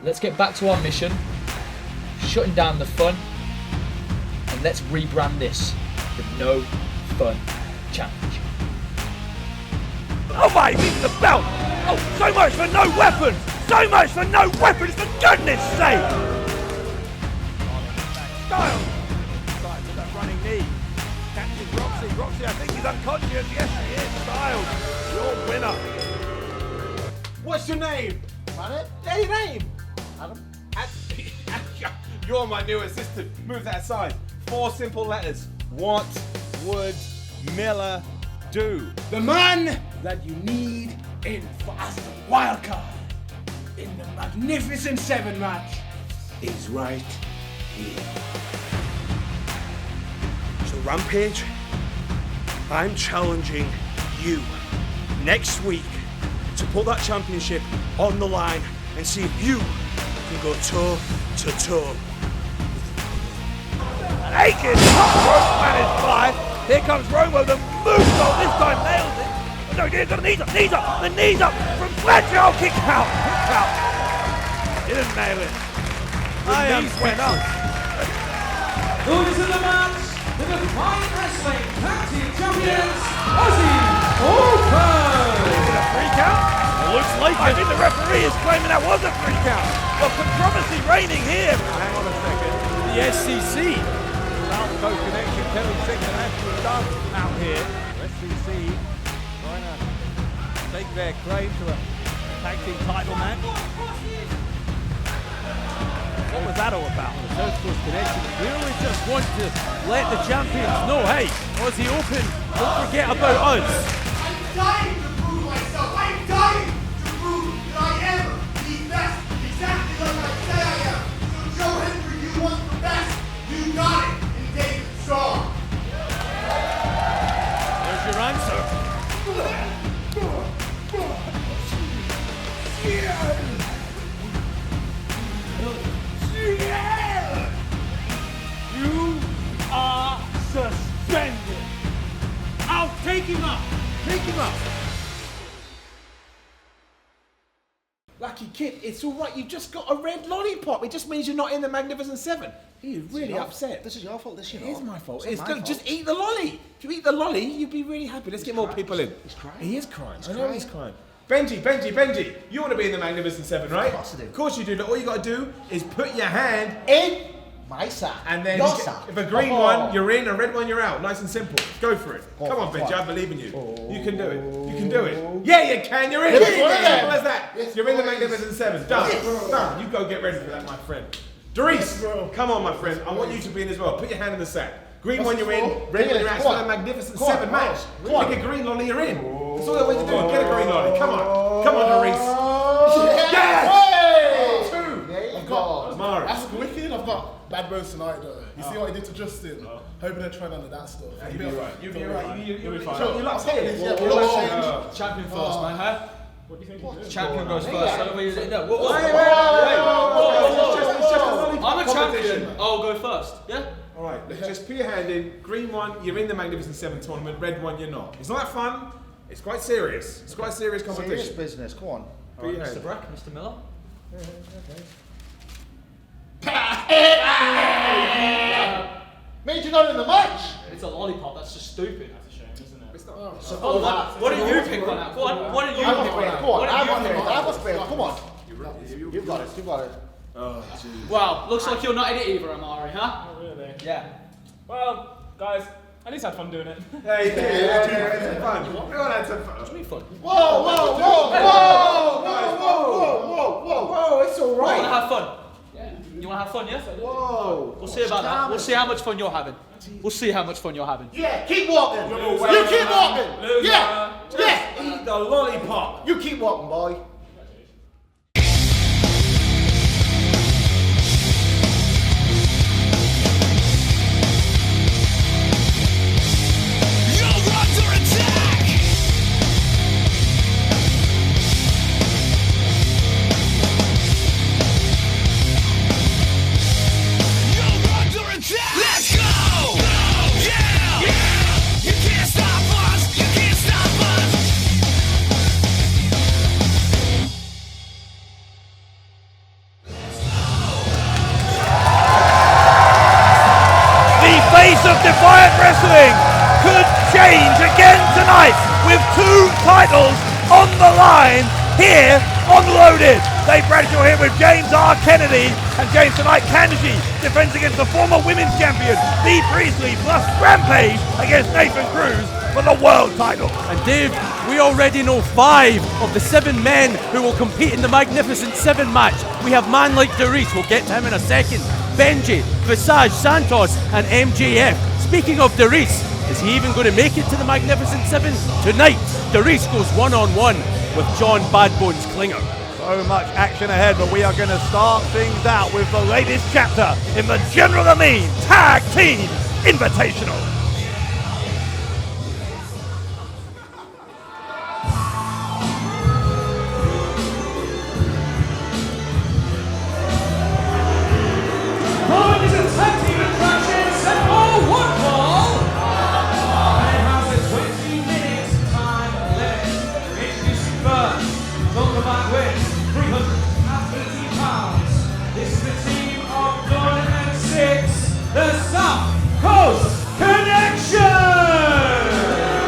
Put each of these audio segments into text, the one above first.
Let's get back to our mission, shutting down the fun, and let's rebrand this the No Fun Challenge. Oh my, he's the belt! Oh, so much for no weapons! So much for no weapons, for goodness sake! Style! Starting with that running knee. Catches Roxy. Roxy, I think he's unconscious. Yes, he is. Styles, your winner. What's your name? Got it? Yeah, your name. Adam? You're my new assistant. Move that aside. 4 simple letters. What would Miller do? The man that you need in for us the wild card in the Magnificent 7 match is right here. So Rampage, I'm challenging you next week to put that championship on the line and see if you can go toe to toe. And Aiken, Rope managed by. Here comes Romo, the moonsault this time nails it. No, he's got the knees up, the knees up from Fletcher. Oh, kick out. Didn't nail it. Irons went up. Losers of the match, the Defiant Wrestling Tag Team Champions, Aussie Open! Is it a free count? It looks like it. I think the referee is claiming that was a free count. Well, controversy reigning here. Hang on a second. The SCC. South Coast Connection, Kelly Singh and Ashley Dunn out here. SCC trying to stake their claim to a tag team title match. What was that all about? The South Coast Connection really just want to let the champions know, hey, Aussie Open, don't forget about us. I'm dying to prove myself. I'm dying to prove that I am the best, exactly like I say I am. So Joe Hendry, you want the best. You got it in David Starr. There's your answer. You are suspended. I'll take him up. Take him up. Lucky kid, it's all right. You just got a red lollipop. It just means you're not in the Magnificent 7. He's really upset. This is your fault, this is It is my fault. It's It's not good. my Just fault. eat the lolly. If you eat the lolly, you'd be really happy. Let's get more people in. He's crying. He is crying. I know crying. he's crying. Benji, you want to be in the Magnificent 7, right? Of course I do. Of course you do. All you got to do is put your hand In my sack. and then Your you get- sack. if a green Oh. one, you're in, a red one, you're out. Nice and simple. Go for it. Go Come for on, it. Benji, I believe in you. You can do it. You can do it. Yeah, you can. You're in. Yes, Simple boys. as that. Yes, You're in the boys. Magnificent 7. Done. Done. You go get ready for that, my friend. Doris, come on, my friend. I want you to be in as well. Put your hand in the sack. Green one, you're in. Red one, you're out. It's Come for on. the Magnificent Come on. 7 match. Come on. Pick a green lolly, you're in. That's all the way to do. Get a green lolly. Come on. Come on, Doris. Yes! Hey! 2. There you I've go. got Mara. That's wicked. I've got bad roast tonight though. You see what he did to Justin? Hoping they're trying under that stuff. You'll be alright. You'll be alright. You'll be fine. Sure. You like scared? Yeah, You we'll like change. scared? Champion first, man, huh? What do you think you're doing? Champion goes first. I don't know what Wait, no, It's just a lollipop I'm a competition. champion. I'll go first. Yeah? Alright, just put your hand in. Green one, you're in the Magnificent 7 tournament. Red one, you're not. It's not that fun. It's quite serious. It's quite serious Serious competition. business, come on. Put your Mr. hand. Brack, Mr. Miller. Made you not in the match. It's a lollipop. That's just stupid. That's a shame, isn't it? It's not. So, What do you pick one out? Go on. What do you I'm pick a one spade. out? Come on, What do I'm you a pick spade. one I'm a out? spade. Come on. You've got it. You've got it. Oh, jeez. Well, looks like you're not in it either, Amari, huh? Not really. Yeah. Well, guys, at least I had fun doing it. Hey, it's fun. Everyone had some fun. What do you mean fun? Whoa, whoa, whoa, whoa, whoa, whoa, whoa, whoa. Whoa, it's You want to alright. have fun? Yeah. You want to have fun, yeah? Whoa. We'll see about that. We'll see how much fun you're having. We'll see how much fun you're having. Yeah, keep walking. Loser. You keep walking. Loser. Yeah, yeah. Eat the lollipop. You keep walking, boy. tonight with 2 titles on the line here on Loaded. Dave Bradshaw here with James R. Kennedy, and James, tonight Kanji defends against the former women's champion Bea Priestley, plus Rampage against Nathan Cruz for the world title. And Dave, we already know 5 of the 7 men who will compete in the Magnificent 7 match. We have man like Doris, we'll get to him in a second, Benji, Visage, Santos and MJF. Speaking of Doris, is he even going to make it to the Magnificent 7? Tonight, Doris goes one-on-one with John Bad Bones Klinger. So much action ahead, but we are going to start things out with the latest chapter in the General Amin Tag Team Invitational.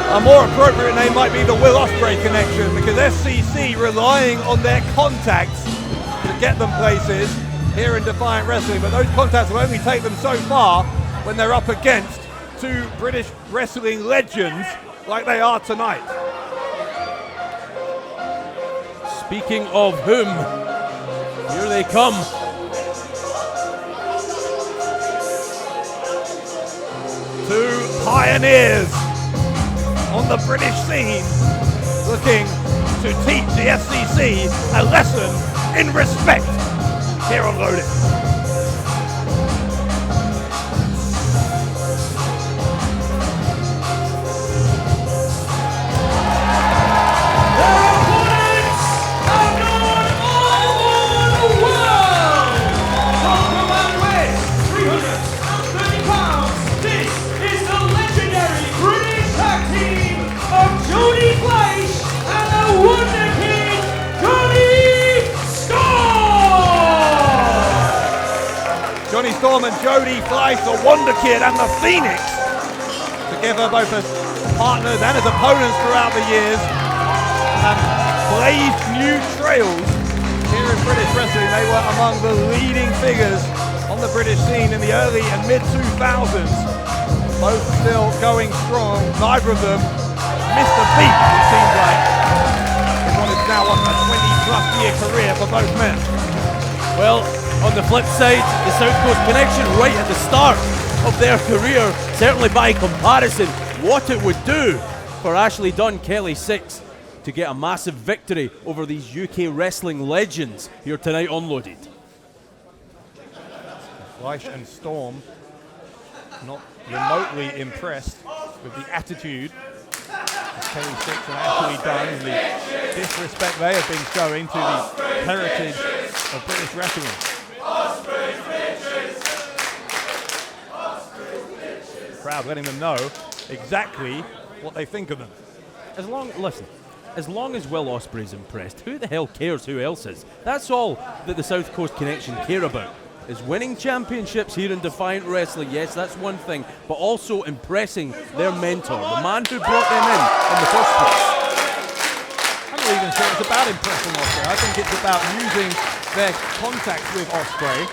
A more appropriate name might be the Will Ospreay connection, because SCC relying on their contacts to get them places here in Defiant Wrestling, but those contacts will only take them so far when they're up against 2 British wrestling legends like they are tonight. Speaking of whom, here they come. Two pioneers on the British scene, looking to teach the FCC a lesson in respect here on Loaded. Johnny Storm and Jody Fleisch, the Wonder Kid and the Phoenix, together both as partners and as opponents throughout the years, have blazed new trails here in British wrestling. They were among the leading figures on the British scene in the early and mid-2000s. Both still going strong. Neither of them missed a beat, it seems like, in what is now a 20-plus year career for both men. Well, on the flip side, the South Coast Connection right at the start of their career, certainly by comparison, what it would do for Ashley Dunn, Kelly Six, to get a massive victory over these UK wrestling legends here tonight on Loaded. Fleisch and Storm not remotely impressed with the attitude of Kelly Six and Ashley Dunn and the disrespect they have been showing to the heritage of British wrestling. The crowd letting them know exactly what they think of them. As long as Will Ospreay's impressed, who the hell cares who else is? That's all that the South Coast Connection care about, is winning championships here in Defiant Wrestling. Yes, that's one thing, but also impressing their mentor, the man who brought them in the first place. I'm not even sure it's about impressing Ospreay. I think it's about using their contacts with Ospreay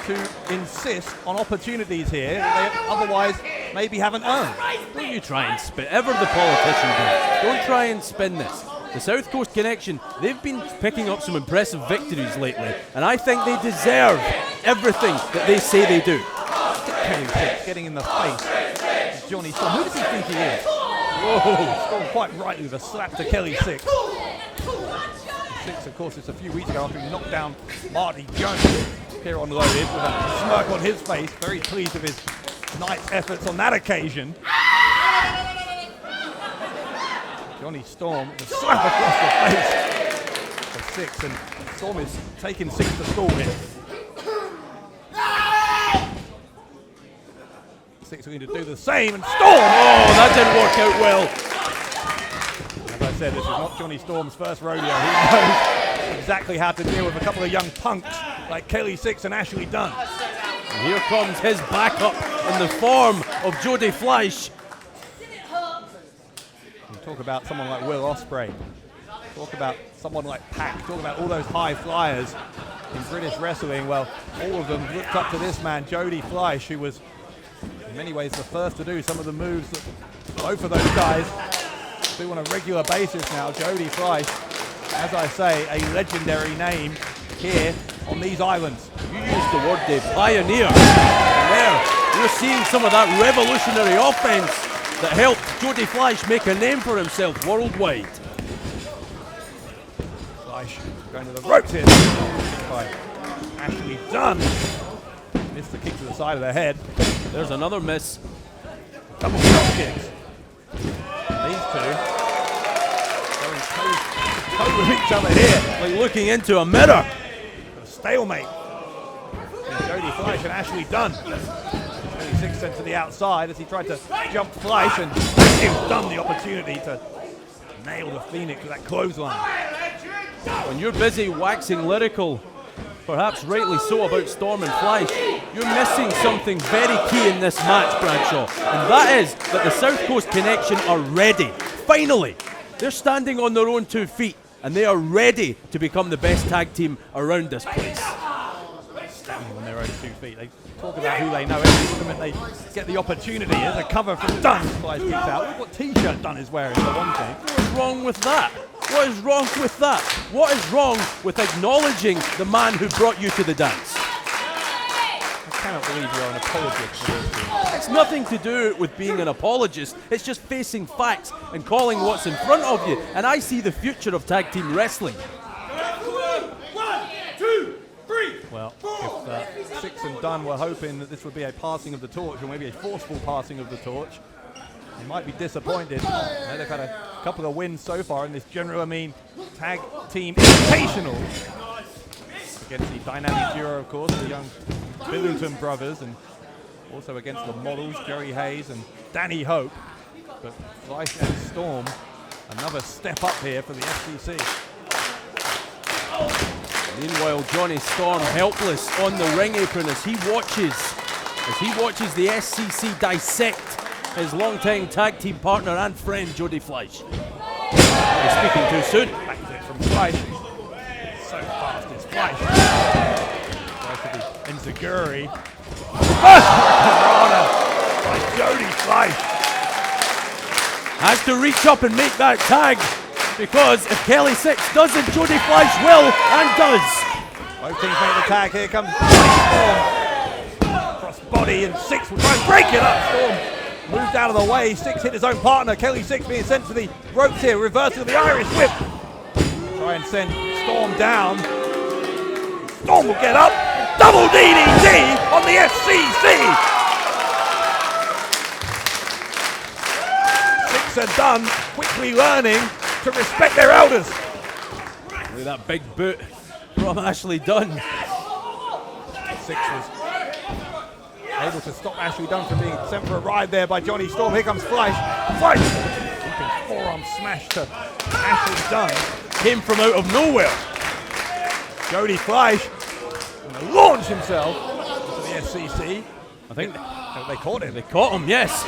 to insist on opportunities here that they otherwise maybe haven't earned. Don't you try and spin, ever the politician does. Don't try and spin this. The South Coast Connection, they've been picking up some impressive victories lately, and I think they deserve everything that they say they do. Kelly Six getting in the face of Johnny Storm. Who does he think he is? Whoa, Storm quite rightly with a slap to Kelly Six. Six, of course, it's a few weeks ago after he knocked down Marty Jones here on Loaded with a smirk on his face, very pleased with his night's efforts on that occasion. Johnny Storm, the slap across the face of Six, and Storm is taking Six to school here. Six are going to do the same, and Storm! Oh, that didn't work out well. As I said, this is not Johnny Storm's first rodeo. He knows exactly how to deal with a couple of young punks like Kelly Six and Ashley Dunn. And here comes his backup in the form of Jody Fleisch. Talk about someone like Will Ospreay. Talk about someone like Pac. Talk about all those high flyers in British wrestling. Well, all of them looked up to this man, Jody Fleisch, who was in many ways the first to do some of the moves that both of those guys do on a regular basis now. Jody Fleisch, as I say, a legendary name here on these islands. You used the word, Dave, pioneer. And there, you're seeing some of that revolutionary offense that helped Jody Fleisch make a name for himself worldwide. Fleisch going to the ropes here by Ashley Dunn. Missed the kick to the side of the head. There's another miss. Double drop kicks. These two going toe with each other here. Like looking into a mirror. A stalemate. Jody Fleisch and Ashley Dunn. Jody Six sent to the outside as he tried to jump Fleisch and gives Dunn the opportunity to nail the Phoenix with that clothesline. When you're busy waxing lyrical, perhaps rightly so, about Storm and Fleisch, you're missing something very key in this match, Bradshaw, and that is that the South Coast Connection are ready. Finally, they're standing on their own 2 feet, and they are ready to become the best tag team around this place. Standing on their own 2 feet. They talk about who they know. Every moment they get the opportunity. There's a cover from Dunn. Fleisch kicks out. Look what t-shirt Dunn is wearing, for one thing. What is wrong with that? What is wrong with that? What is wrong with acknowledging the man who brought you to the dance? I cannot believe you're an apologist for this team. It's nothing to do with being an apologist. It's just facing facts and calling what's in front of you. And I see the future of tag team wrestling. 1, 2, 3. Well, if Six and Dunn were hoping that this would be a passing of the torch, or maybe a forceful passing of the torch, they might be disappointed. They've had a couple of wins so far in this General Amin Tag Team Invitational against the dynamic duo, of course, the young Billington brothers, and also against the models, Jerry Hayes and Danny Hope. But Fleisch and Storm, another step up here for the FCC. Meanwhile, Johnny Storm helpless on the ring apron as he watches the SCC dissect his longtime tag team partner and friend, Jody Fleisch. He's speaking too soon. Back to it from Fleisch. So fast is Fleisch. Tries to be enziguri. Rana by Jody Fleisch. Has to reach up and make that tag, because if Kelly Six doesn't, Jody Fleisch will and does. Both teams make the tag. Here comes Storm. Cross body, and Six will try and break it up. Storm moved out of the way. Six hit his own partner. Kelly Six being sent to the ropes here. Reversal of the Irish whip. Try and send Storm down. Storm will get up. Double DDT on the FCC. Six are done. Quickly learning to respect their elders. Look at that big boot from Ashley Dunn. Six was able to stop Ashley Dunn from being sent for a ride there by Johnny Storm. Here comes Fleisch. Fleisch! Keeping forearm smash to Ashley Dunn. Came from out of nowhere. Jody Fleisch going to launch himself into the FCC. I think they caught him. They caught him, yes.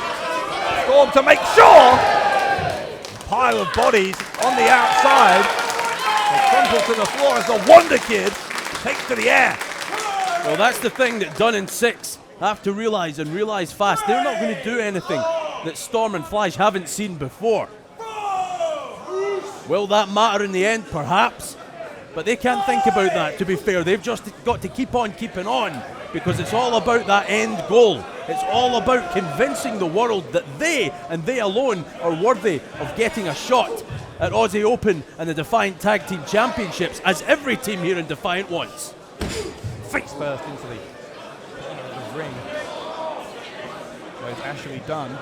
Storm to make sure. A pile of bodies on the outside. They crumple to the floor as the Wonder Kid takes to the air. Well, that's the thing that Dunn and Six have to realize, and realize fast. They're not going to do anything that Storm and Fleisch haven't seen before. Will that matter in the end? Perhaps. But they can't think about that, to be fair. They've just got to keep on keeping on, because it's all about that end goal. It's all about convincing the world that they, and they alone, are worthy of getting a shot at Aussie Open and the Defiant Tag Team Championships, as every team here in Defiant wants. Face first into the corner of the ring. There's Ashley Dunn.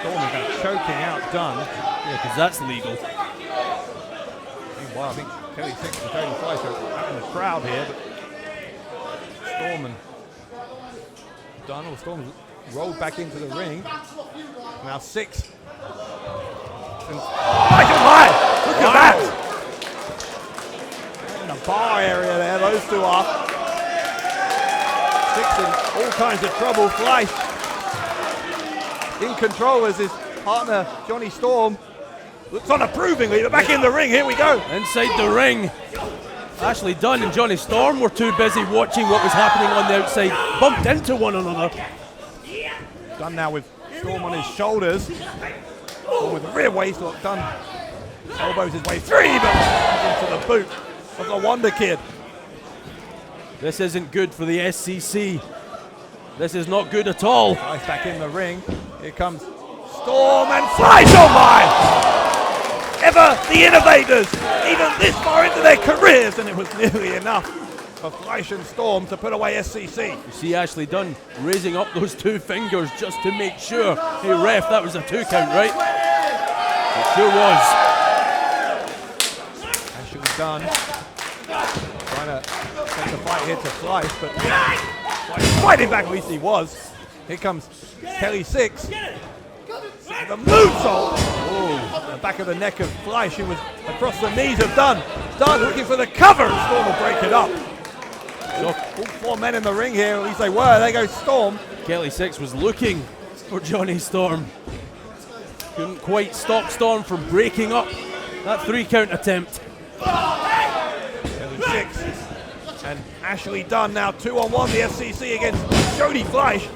Storm is now choking out Dunn. Yeah, because that's legal. Meanwhile, I think Kelly Six and Jody Fleisch are out in the crowd here, but Storm and Dunn, or Storm's rolled back into the ring. Now Six. And Michael High! Look at that! In the bar area there, those two are. Six in all kinds of trouble. Fleisch in control as his partner Johnny Storm looks unapprovingly, but back in the ring, here we go. Inside the ring, Ashley Dunn and Johnny Storm were too busy watching what was happening on the outside, bumped into one another. Dunn now with Storm on his shoulders. Storm with the rear waist lock. Dunn elbows his way through, but into the boot of the Wonder Kid. This isn't good for the SCC. This is not good at all. Fleisch back in the ring. Here comes Storm and Fleisch. Oh my! Ever the innovators, even this far into their careers, and it was nearly enough for Fleisch and Storm to put away SCC. You see Ashley Dunn raising up those 2 fingers just to make sure. Hey ref, that was a 2 count, right? It sure was. Ashley Dunn trying to take the fight here to Fleisch, but Fleisch fighting back, at least he was. Here comes Kelly Six. The moonsault! Oh, the back of the neck of Fleisch, who was across the knees of Dunn. Dunn looking for the cover. Storm will break it up. So, all 4 men in the ring here, at least they were. There goes Storm. Kelly Six was looking for Johnny Storm. Couldn't quite stop Storm from breaking up that 3 count attempt. Kelly Six and Ashley Dunn now 2-on-1, the FCC against Jody Fleisch.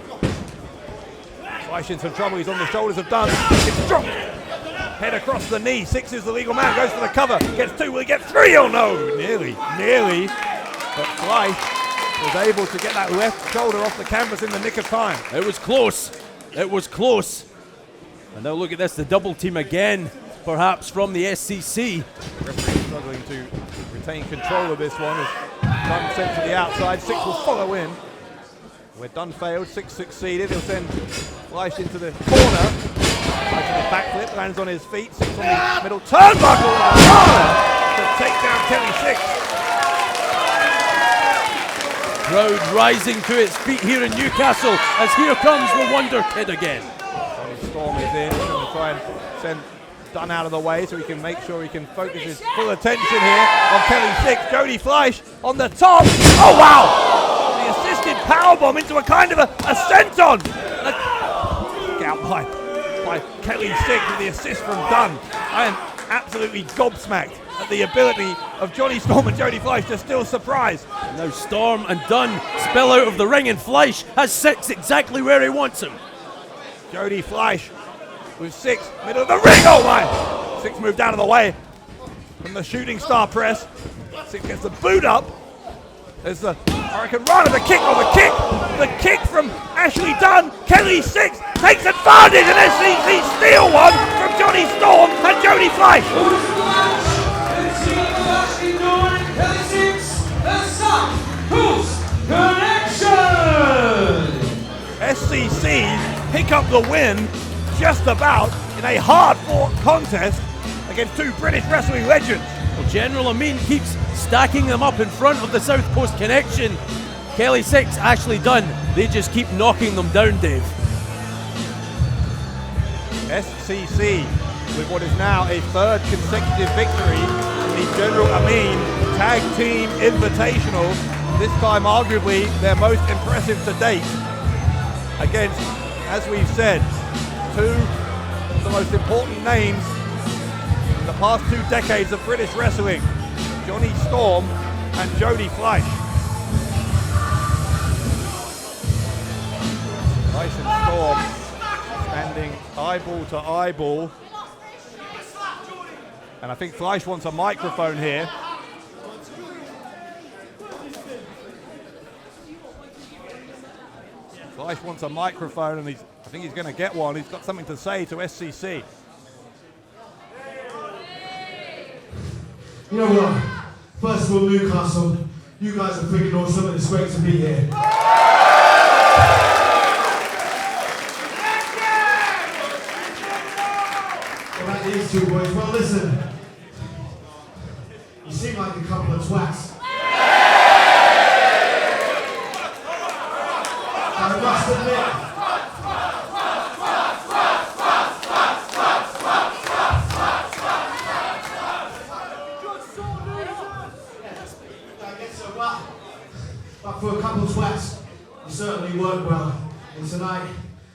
Fleisch in some trouble, he's on the shoulders of Dunn. Gets dropped. Head across the knee. Six is the legal man, goes for the cover. Gets 2, will he get 3? Oh no! Nearly. But Fleisch was able to get that left shoulder off the canvas in the nick of time. It was close. It was close. And now look at this, the double team again, perhaps from the SCC. Referee struggling to retain control of this one as Dunn sent to the outside. Six will follow in. Where Dunn failed, Six succeeded. He'll send Fleisch into the corner. Fleisch in the backflip, lands on his feet. Six on the middle turnbuckle. To take down Kelly Six. Crowd rising to its feet here in Newcastle as here comes the Wonder Kid again. Storm is in, he's going to try and send Dunn out of the way so he can make sure he can focus his full attention here on Kelly Six. Jody Fleisch on the top. Oh wow! The assisted powerbomb into a kind of a senton. Out by Kelly Six with the assist from Dunn. I am absolutely gobsmacked at the ability of Johnny Storm and Jody Fleisch to still surprise. And now Storm and Dunn spill out of the ring and Fleisch has Six exactly where he wants him. Jody Fleisch with Six, middle of the ring. Oh my! Six moved out of the way from the shooting star press. Six gets the boot up. There's the Hurricane Run and the kick. Oh, the kick from Ashley Dunn. Kelly Six takes advantage and SCC steal one from Johnny Storm and Jody Fleisch. SCC pick up the win just about in a hard-fought contest against 2 British wrestling legends. Well, General Amin keeps stacking them up in front of the South Coast Connection. Kelly Six, Ashley Dunn, they just keep knocking them down, Dave. SCC with what is now a 3rd consecutive victory in the General Amin Tag Team Invitational. This time arguably their most impressive to date against, as we've said, 2 of the most important names in the past 2 decades of British wrestling, Johnny Storm and Jody Fleisch. Fleisch and Storm standing eyeball to eyeball. And I think Fleisch wants a microphone here. Fleisch wants a microphone and I think he's going to get one. He's got something to say to SCC. You know what? First of all, Newcastle, you guys are freaking awesome and it's great to be here. What about these 2 boys? Well, listen. You seem like a couple of twats. I must admit. But for a couple of twats, you certainly worked well. And tonight,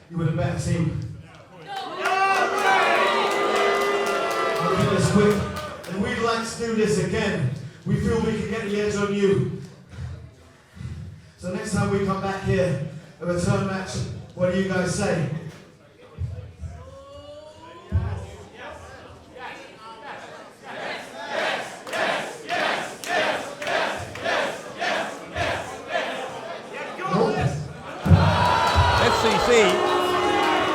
you were the better team. I like to do this again. We feel we can get the edge on you. So next time we come back here, a return match, what do you guys say? SCC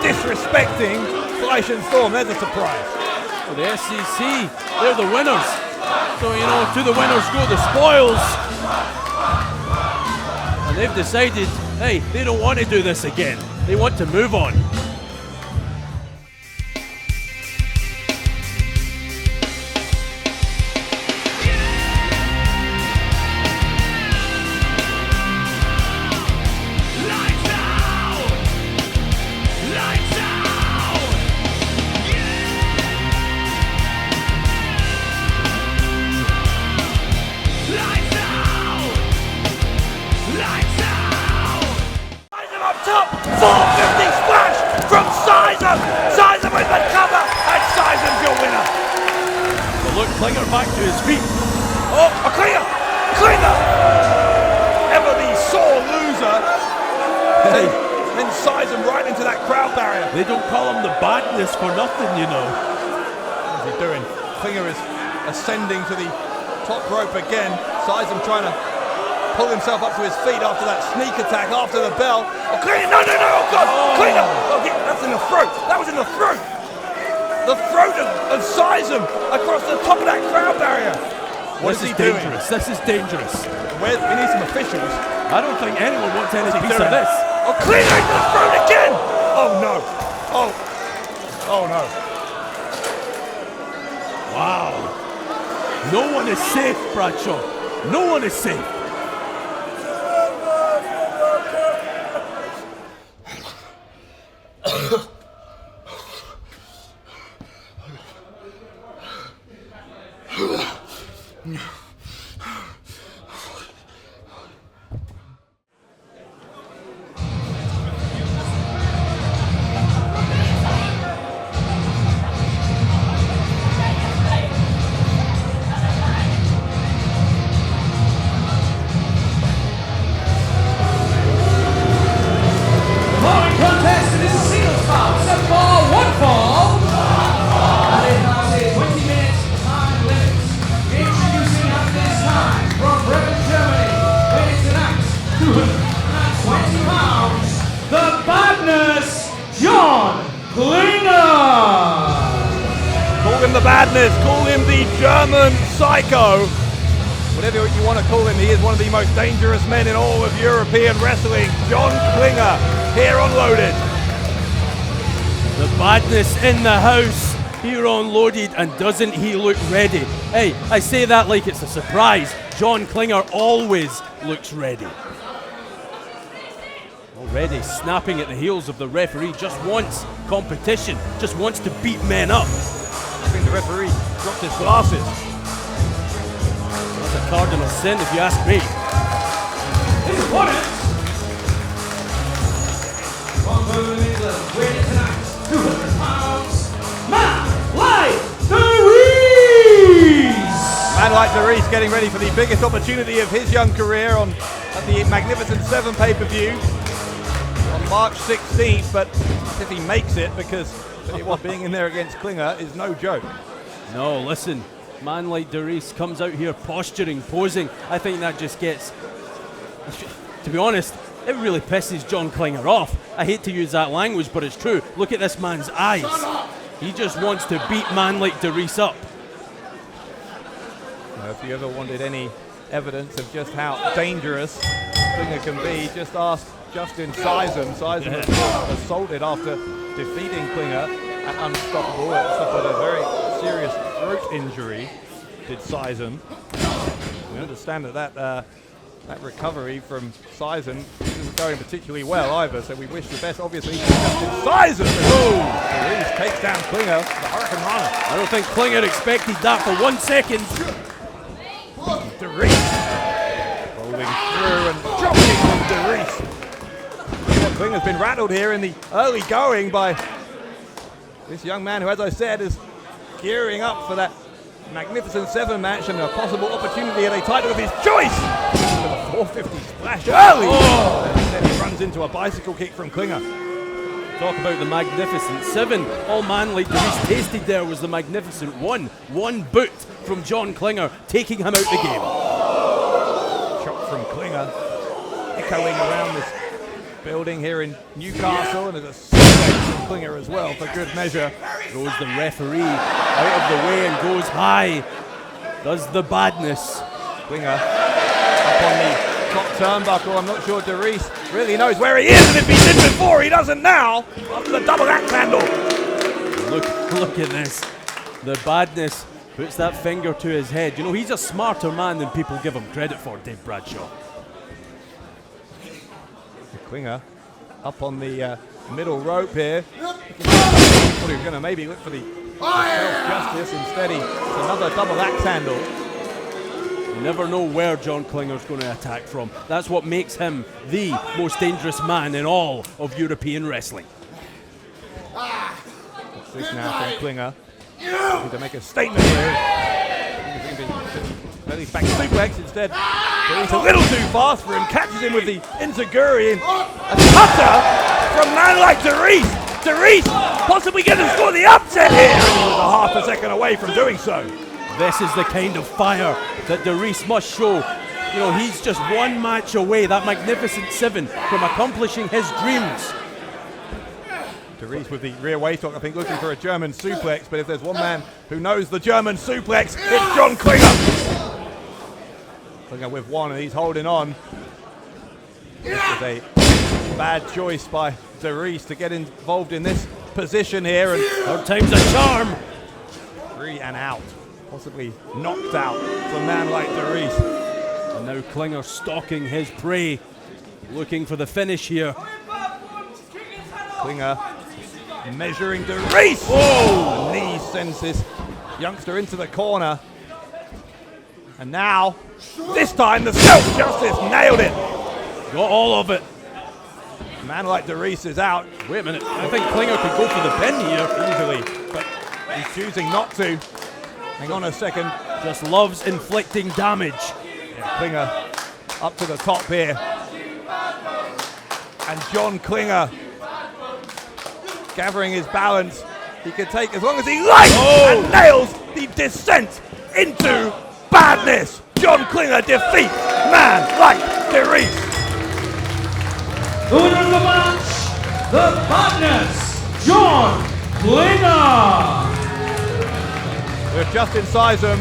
disrespecting Fleisch and Storm. There's a surprise. Well, the SCC, they're the winners. So, you know, to the winners go the spoils. And they've decided, hey, they don't want to do this again. They want to move on. Klinger back to his feet. Oh, a Klinger! Klinger! Ever the sore loser. Then size him right into that crowd barrier. They don't call him the badness for nothing, you know. What's he doing? Klinger is ascending to the top rope again. Size him trying to pull himself up to his feet after that sneak attack after the bell. Oh, Klinger! No, oh God! Oh. Klinger! Oh, that's in the throat. That was in the throat. The throat of Sizem across the top of that crowd barrier. What is he doing? This is dangerous. We need some officials. I don't think anyone wants any piece of this. Oh, Klinger into the throat again! Oh no! Oh no! Wow! No one is safe, Bradshaw. No one is safe. Call him the German Psycho. Whatever you want to call him, he is one of the most dangerous men in all of European wrestling. John Klinger, here on Loaded. The badness in the house, here on Loaded, and doesn't he look ready? Hey, I say that like it's a surprise. John Klinger always looks ready. Already snapping at the heels of the referee, just wants competition, just wants to beat men up. I think the referee dropped his glasses. That's a cardinal sin if you ask me. His opponent, from Birmingham, England, weighing tonight 200 pounds, Man Like Derice! Man Like Derice getting ready for the biggest opportunity of his young career at the Magnificent 7 pay-per-view on March 16th, but if he makes it, because being in there against Klinger is no joke. No, listen, Man Like Derice comes out here posturing, posing. I think that just gets, to be honest, it really pisses John Klinger off. I hate to use that language, but it's true. Look at this man's eyes. He just wants to beat Man Like Derice up. Now, if you ever wanted any evidence of just how dangerous Klinger can be, just ask Justin Sizem. Sizem was assaulted after defeating Klinger at Unstoppable. It suffered a very serious throat injury, did Sizem. We understand that recovery from Sizem isn't going particularly well either, so we wish the best, obviously, to Justin Sizem. Derice takes down Klinger, the Hurricane Rana. I don't think Klinger expected that for 1 second. Derice rolling through and dropping from Derice. Klinger's been rattled here in the early going by this young man who, as I said, is gearing up for that Magnificent 7 match and a possible opportunity at a title of his choice. With a 450 splash early. And then he runs into a bicycle kick from Klinger. Talk about the Magnificent 7. All man like Darius tasted there was the Magnificent 1. One boot from John Klinger, taking him out the game. Shot from Klinger, echoing around this building here in Newcastle, and there's a suplex from Klinger as well for good measure. Throws the referee out of the way and goes high. Does the badness. Klinger up on the top turnbuckle. I'm not sure Darius really knows where he is, and if he did before, he doesn't now. After the double axe handle. Look at this. The badness puts that finger to his head. You know, he's a smarter man than people give him credit for, Dave Bradshaw. Klinger up on the middle rope here. What are you going to maybe look for the self-justice? Instead, it's another double axe handle. You never know where John Klinger's going to attack from. That's what makes him the most dangerous man in all of European wrestling. What's this now from Klinger? Need to make a statement here. Belly back suplex instead. He's a little too fast for him. Catches him with the enziguri. A cutter from man like Darius. Darius possibly going to score the upset here. And he was a half a second away from doing so. This is the kind of fire that Darius must show. You know, he's just one match away, that Magnificent 7, from accomplishing his dreams. Darius with the rear waist lock, I think, looking for a German suplex, but if there's one man who knows the German suplex, it's John Klinger. Klinger with one, and he's holding on. This is a bad choice by Darius to get involved in this position here, and third time's a charm. 3 and out. Possibly knocked out for a man like Darius. And now Klinger stalking his prey, looking for the finish here. Klinger measuring Darius. Oh! Knee sends this youngster into the corner. And now, this time the self-justice nailed it. Got all of it. A man like Darius is out. Wait a minute, I think Klinger could go for the pin here easily, but he's choosing not to. Hang on a second. Just loves inflicting damage. Yeah, Klinger up to the top here. And John Klinger gathering his balance. He can take as long as he likes and nails the descent into badness. John Klinger defeats man like Darius. The winner of the match, the Badness, John Klinger. With Justin Sizem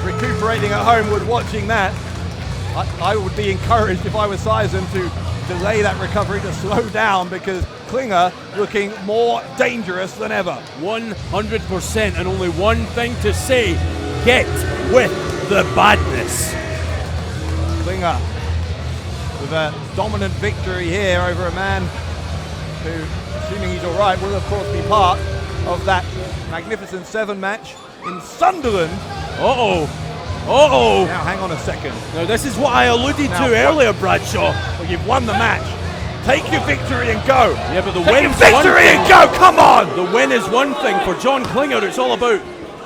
recuperating at home, was watching that. I would be encouraged if I was Sizem to delay that recovery, to slow down, because Klinger looking more dangerous than ever. 100%, and only one thing to say: get with the badness. Klinger with a dominant victory here over a man who, assuming he's all right, will of course be part of that Magnificent 7 match in Sunderland. Uh-oh. Now hang on a second. Now this is what I alluded to earlier, Bradshaw. Well, you've won the match. Take your victory and go. Yeah, but the Take win's your victory one and go. Come on. The win is one thing. For John Klinger, it's all about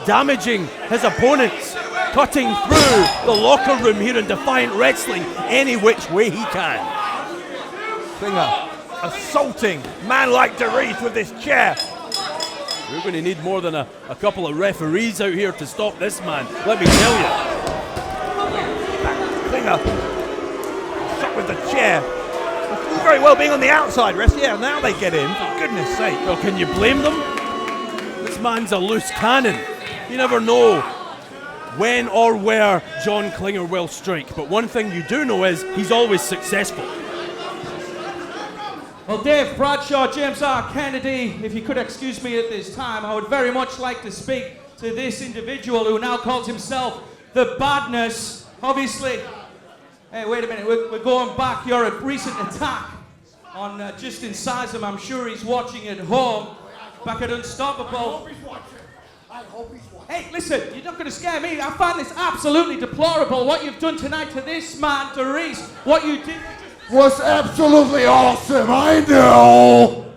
damaging his opponents, cutting through the locker room here in Defiant Wrestling any which way he can. Klinger assaulting man like Darius with this chair. We're going to need more than a couple of referees out here to stop this man, let me tell you. Klinger shot with the chair. Very well being on the outside, rest. Yeah, now they get in, for goodness sake. Well, can you blame them? This man's a loose cannon. You never know when or where John Klinger will strike. But one thing you do know is he's always successful. Well, Dave Bradshaw, James R. Kennedy, if you could excuse me at this time, I would very much like to speak to this individual who now calls himself the Badness. Obviously, hey, wait a minute, we're going back. You're a recent attack on Justin Sizem. I'm sure he's watching at home, back at Unstoppable. I hope he's watching. Hey, listen, you're not going to scare me. I find this absolutely deplorable, what you've done tonight to this man, Darius. What you did was absolutely awesome, I know!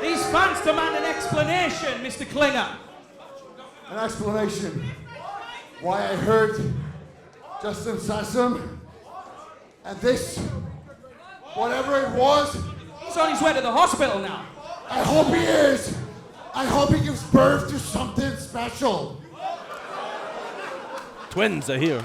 These fans demand an explanation, Mr. Klinger. An explanation why I heard Justin Sassum, and this, whatever it was, He's on his way to the hospital now. I hope he is. I hope he gives birth to something special. Twins are here.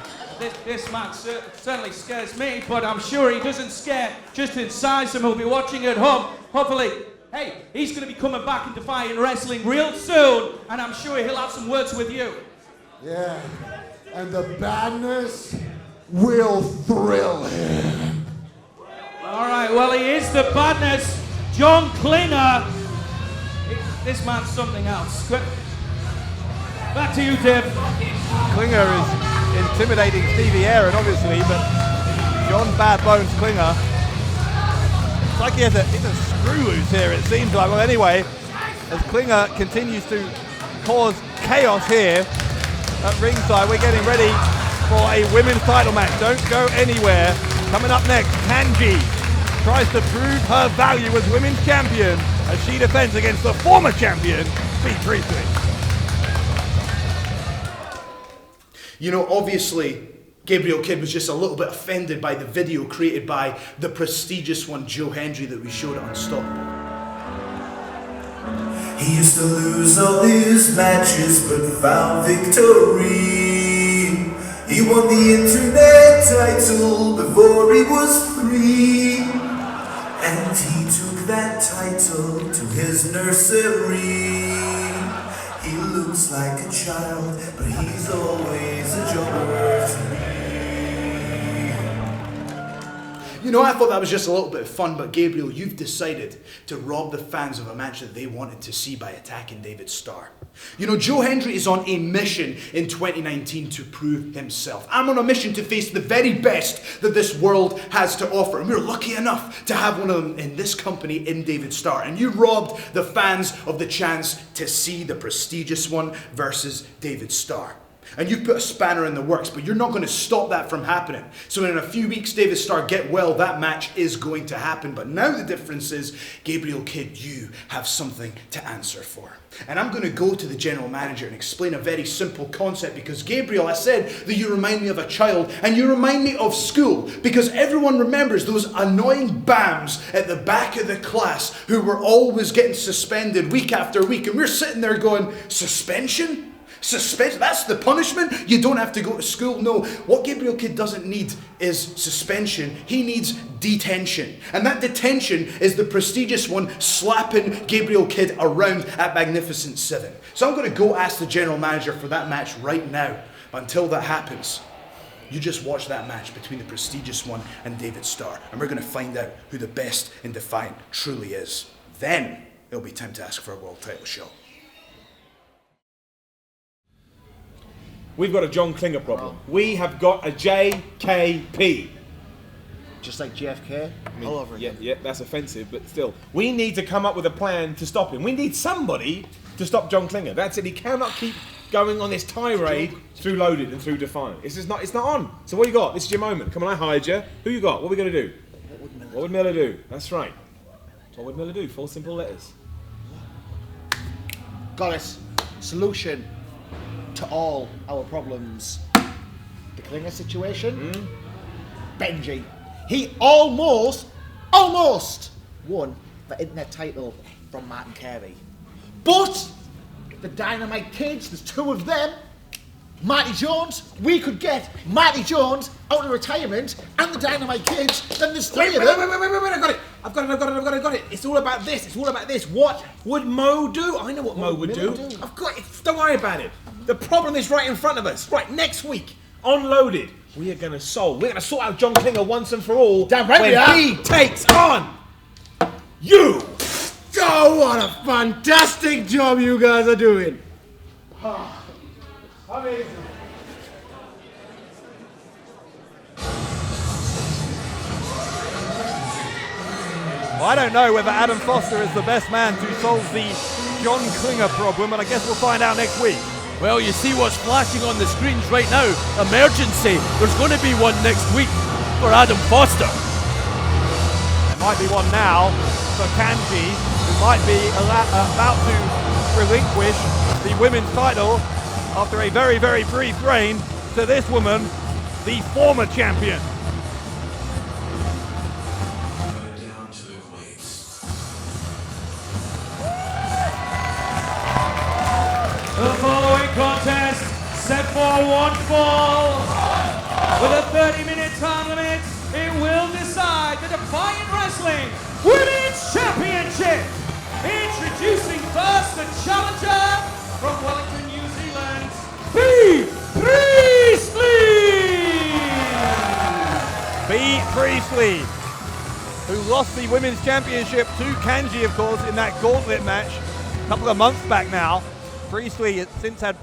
This man certainly scares me, but I'm sure he doesn't scare Justin Sassum, who'll be watching at home. Hopefully, hey, he's going to be coming back in Defiant Wrestling real soon, and I'm sure he'll have some words with you. Yeah, and the badness will thrill him. All right, well, he is the badness. John Klinger. This man's something else. Back to you, Dave. Klinger is intimidating Stevie Aaron, obviously, but John Bad Bones Klinger, it's like he's a screw loose here, it seems like. Well, anyway, as Klinger continues to cause chaos here at ringside, we're getting ready for a women's title match. Don't go anywhere. Coming up next, Kanji tries to prove her value as women's champion as she defends against the former champion, Bea Priestley. You know, obviously, Gabriel Kidd was just a little bit offended by the video created by the prestigious one, Joe Hendry, that we showed at Unstoppable. He used to lose all his matches but found victory. He won the internet title before he was 3. And he took that title to his nursery. He looks like a child, but he's always a jobber to me. You know, I thought that was just a little bit of fun, but Gabriel, you've decided to rob the fans of a match that they wanted to see by attacking David Starr. You know, Joe Hendry is on a mission in 2019 to prove himself. I'm on a mission to face the very best that this world has to offer. And we're lucky enough to have one of them in this company, in David Starr. And you robbed the fans of the chance to see the prestigious one versus David Starr. And you've put a spanner in the works, but you're not going to stop that from happening. So in a few weeks, David Starr, get well, that match is going to happen. But now the difference is, Gabriel Kidd, you have something to answer for. And I'm going to go to the general manager and explain a very simple concept, because Gabriel, I said that you remind me of a child, and you remind me of school, because everyone remembers those annoying bams at the back of the class who were always getting suspended week after week, and we're sitting there going, suspension? Suspension? That's the punishment? You don't have to go to school? No. What Gabriel Kidd doesn't need is suspension. He needs detention. And that detention is the prestigious one slapping Gabriel Kidd around at Magnificent 7. So I'm going to go ask the general manager for that match right now. But until that happens, you just watch that match between the prestigious one and David Starr. And we're going to find out who the best in Defiant truly is. Then it'll be time to ask for a world title shot. We've got a John Klinger problem. We have got a JKP. Just like JFK, all over again. Yeah, that's offensive, but still. We need to come up with a plan to stop him. We need somebody to stop John Klinger. That's it. He cannot keep going on this tirade through Loaded and through Defiant. It's not on. So what you got? This is your moment. Come on, I hired you. Who you got? What are we going to do? What would Miller do? That's right. What would Miller do? 4 simple letters. Got it. Solution to all our problems. The Klinger situation. Benji. He almost won the internet title from Martin Carey. But the Dynamite Kids, there's 2 of them. Marty Jones, we could get Marty Jones out of retirement and the Dynamite Kids, then there's 3 of them. Wait, I've got it. It's all about this. What would Mo do? I know what Mo would do. I've got it. Don't worry about it. The problem is right in front of us. Right, next week, on Loaded, we are going to sort out John Klinger once and for all. Damn right we are. When he takes on you. Oh, what a fantastic job you guys are doing. Amazing. Well, I don't know whether Adam Foster is the best man to solve the John Klinger problem, but I guess we'll find out next week. Well, you see what's flashing on the screens right now. Emergency. There's going to be one next week for Adam Foster. There might be one now for Kanji, who might be about to relinquish the women's title after a very, very brief reign. to this woman, the former champion. The following contest set for one fall. With a 30-minute time limit, it will decide the Defiant Wrestling Women's Championship. Introducing first the challenger from Wellington, New Zealand, Bea Priestley. Bea Priestley, who lost the Women's Championship to Kanji, of course, in that gauntlet match a couple of months back now. Priestley has since had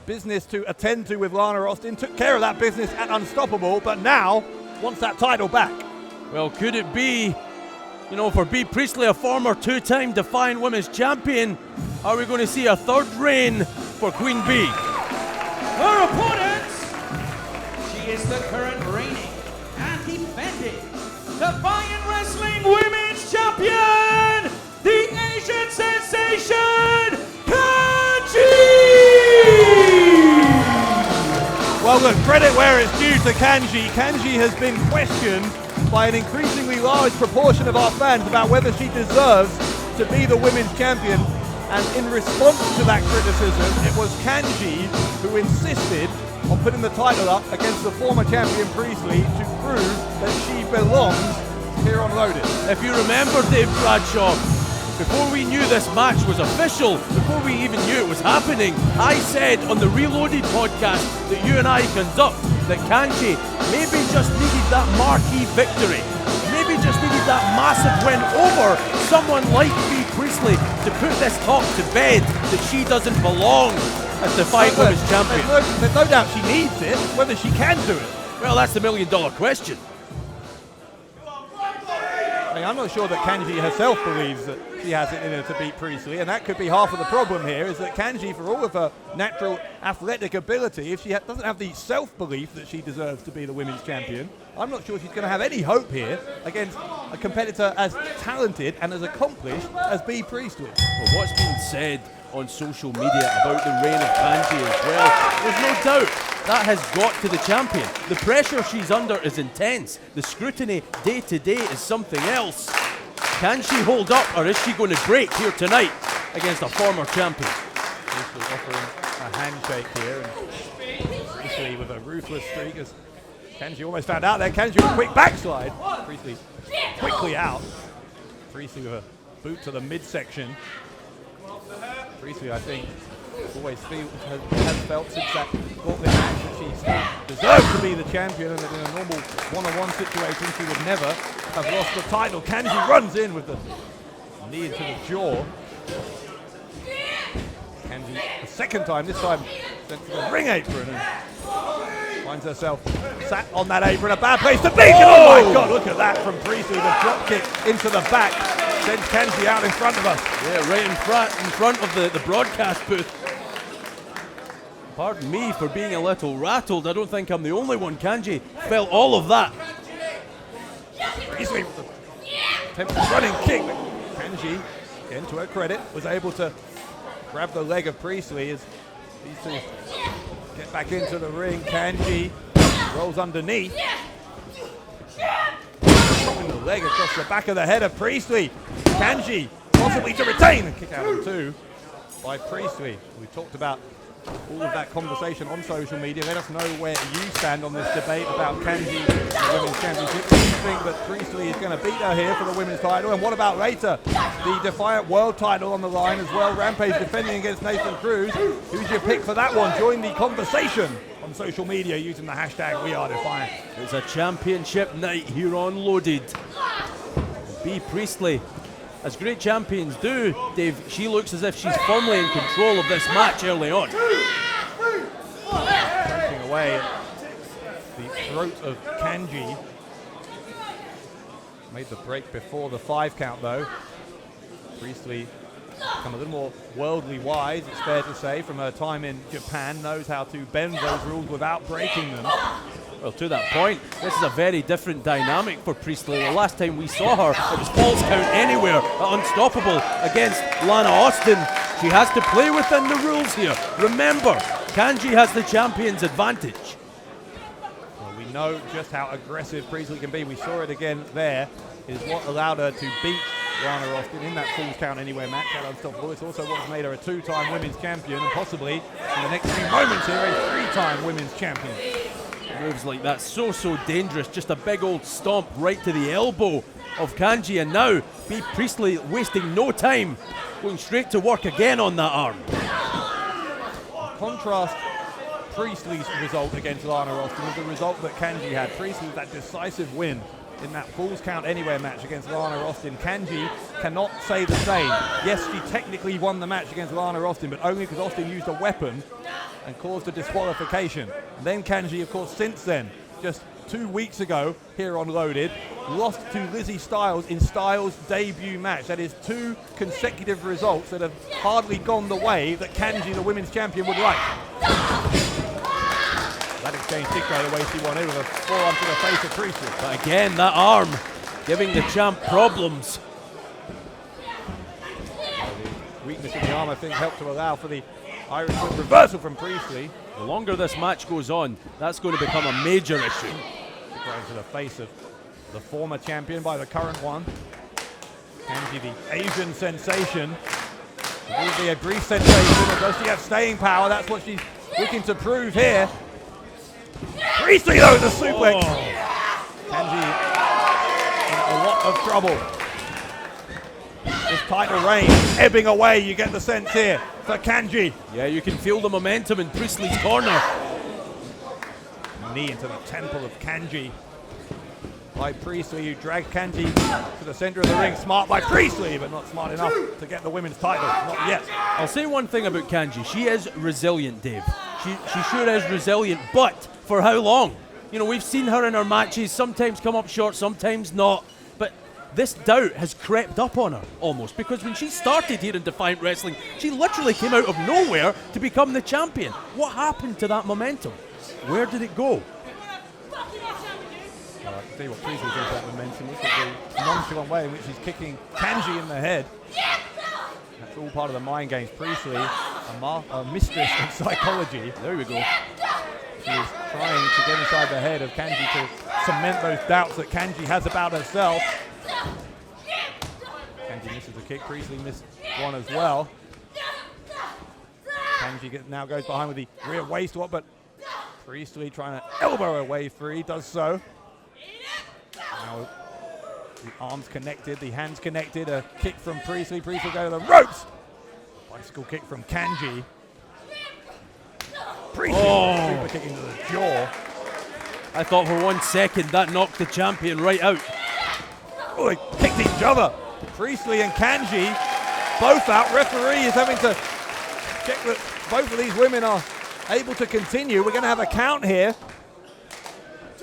business to attend to with Lana Austin, took care of that business at Unstoppable, but now wants that title back. Well, could it be, for Bea Priestley, a former two-time Defiant Women's Champion, are we going to see a third reign for Queen Bea? Her opponent, she is the current reigning and defending Defiant Wrestling Women's Champion, the Asian sensation, Kanji! Well, look, credit where it's due to Kanji. Kanji has been questioned by an increasingly large proportion of our fans about whether she deserves to be the women's champion. And in response to that criticism, it was Kanji who insisted on putting the title up against the former champion Priestley to prove that she belongs here on Loaded. If you remember, Dave Bradshaw, before we knew this match was official, before we even knew it was happening, I said on the Reloaded podcast that you and I conduct that Kanji maybe just needed that marquee victory, maybe just needed that massive win over someone like Bea Priestley to put this talk to bed that she doesn't belong as Defiant Women's Champion. There's no doubt she needs it, whether she can do it. Well, that's the million-dollar question. I'm not sure that Kanji herself believes that she has it in her to beat Priestley, and that could be half of the problem here, is that Kanji, for all of her natural athletic ability, if she doesn't have the self-belief that she deserves to be the women's champion, I'm not sure she's going to have any hope here against a competitor as talented and as accomplished as Bea Priestley. Well, what's been said on social media about the reign of Kanji as well, there's no doubt that has got to the champion. The pressure she's under is intense. The scrutiny day to day is something else. Can she hold up, or is she going to break here tonight against a former champion? Priestley offering a handshake here, and Priestley with a ruthless streak as Kanji almost found out there. Kanji with a quick backslide. Priestley quickly out. Priestley with a boot to the midsection. Priestley, I think, always has felt since that gauntlet match that she deserved to be the champion, and that in a normal one-on-one situation she would never have lost the title. Kanji runs in with the knee into the jaw. Kanji, the second time, this time sent to the ring apron, and finds herself sat on that apron, a bad place to be. Oh my God, look at that from Priestley, the drop kick into the back. Sends Kanji out in front of us. Yeah, right in front of the broadcast booth. Pardon me for being a little rattled. I don't think I'm the only one. Kanji felt all of that. Priestley with the attempted running kick. Kanji, again to her credit, was able to grab the leg of Priestley as these two get back into the ring. Kanji rolls underneath. Dropping the leg across the back of the head of Priestley. Kanji possibly to retain. A kick out of two by Priestley. We talked about all of that conversation on social media. Let us know where you stand on this debate about Kanji and the Women's Championship. Do you think that Priestley is going to beat her here for the women's title? And what about later? The Defiant World title on the line as well. Rampage defending against Nathan Cruz. Who's your pick for that one? Join the conversation on social media using the hashtag #WeAreDefiant. It's a championship night here on Loaded. Bea Priestley, as great champions do, Dave, she looks as if she's firmly in control of this match early on. Punching away at the throat of Kanji. Made the break before the 5 count though. Priestley become a little more worldly wise, it's fair to say, from her time in Japan, knows how to bend those rules without breaking them. Well, to that point, this is a very different dynamic for Priestley. The last time we saw her, it was falls count anywhere at Unstoppable against Lana Austin. She has to play within the rules here. Remember, Kanji has the champion's advantage. We know just how aggressive Priestley can be. We saw it again there. Is what allowed her to beat Lana Austin in that Falls Count Anywhere match at Unstoppable. It's also what's made her a 2-time women's champion and possibly, in the next few moments here, a 3-time women's champion. Moves like that, so dangerous. Just a big old stomp right to the elbow of Kanji, and now Bea Priestley wasting no time, going straight to work again on that arm. Contrast Priestley's result against Lana Austin with the result that Kanji had. Priestley with that decisive win in that Falls Count Anywhere match against Lana Austin. Kanji cannot say the same. Yes, she technically won the match against Lana Austin, but only because Austin used a weapon and caused a disqualification. And then Kanji, of course, since then, just 2 weeks ago, here on Loaded, lost to Lizzie Styles in Styles' debut match. That is 2 consecutive results that have hardly gone the way that Kanji, the women's champion, would like. That exchange did go the way she wanted with a forearm to the face of Priestley. But again, that arm giving the champ problems. The weakness in the arm, I think, helped to allow for the Irish whip reversal from Priestley. The longer this match goes on, that's going to become a major issue. Going to the face of the former champion by the current one. Kanji, the Asian sensation. It will be a brief sensation, or does she have staying power? That's what she's looking to prove here. Priestley, though, the suplex. Kanji in a lot of trouble. This title reign ebbing away, you get the sense here, for Kanji. Yeah, you can feel the momentum in Priestley's corner. Knee into the temple of Kanji by Priestley, who dragged Kanji to the center of the ring. Smart by Priestley, but not smart enough to get the women's title. Not yet. I'll say one thing about Kanji. She is resilient, Dave. She sure is resilient, but for how long? You know, we've seen her in her matches sometimes come up short, sometimes not. But this doubt has crept up on her, almost, because when she started here in Defiant Wrestling, she literally came out of nowhere to become the champion. What happened to that momentum? Where did it go? I can see what Priestley thinks about momentum. Look at the nonchalant way in which he's kicking Kanji in the head. That's all part of the mind games. Priestley, a mistress in psychology. There we go. She is trying to get inside the head of Kanji to cement those doubts that Kanji has about herself. Kanji misses the kick. Priestley missed one as well. Kanji now goes behind with the rear waist swap, but Priestley trying to elbow her way free, does so. Now the arms connected, the hands connected, a kick from Priestley. Priestley go to the ropes. Bicycle kick from Kanji. Priestley super kick into the jaw. I thought for 1 second that knocked the champion right out. Oh, they kicked each other. Priestley and Kanji both out. Referee is having to check that both of these women are able to continue. We're going to have a count here.